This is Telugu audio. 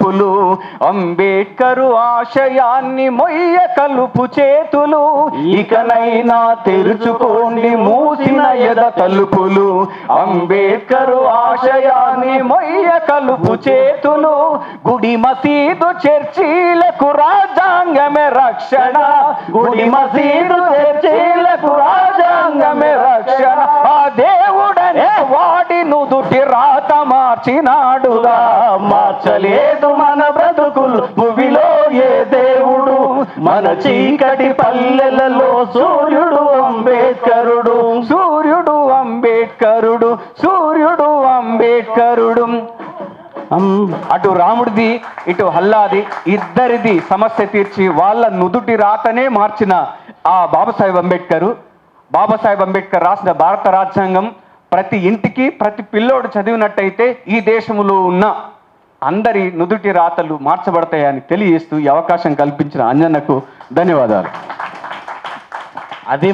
తలుపులు, అంబేద్కరు ఆశయాన్ని మొయ్య కలుపు చేతులు, ఇకనైనా తెరుచుకోండి మూసిన ఎద తలుపులు, అంబేద్కరు ఆశయాన్ని మొయ్య కలుపు చేతులు, గుడి మసీదు చర్చీలకు రాజ్యాంగమే రక్షణ, గుడి మసీదు చర్చీలకు రాజ్యాంగమే రక్షణ, ఆ దేవుడనే వాడి నుదుటి రాత మార్చినాడుగా, మార్చలేదు మన బ్రతుకులు భువిలో ఏ దేవుడు, మన చీకటి పల్లెలలో సూర్యుడు అంబేద్కరుడు, సూర్యుడు అంబేద్కరుడు, సూర్యుడు అంబేద్కరుడు. అటు రాముడిది ఇటు హల్లాది ఇద్దరిది సమస్య తీర్చి వాళ్ళ నుదుటి రాతనే మార్చిన ఆ బాబాసాహెబ్ అంబేద్కర్ రాసిన భారత రాజ్యాంగం ప్రతి ఇంటికి ప్రతి పిల్లోడు చదివినట్టయితే ఈ దేశంలో ఉన్న అందరి నుదుటి రాతలు మార్చబడతాయని తెలియజేస్తూ ఈ అవకాశం కల్పించిన అంజన్నకు ధన్యవాదాలు.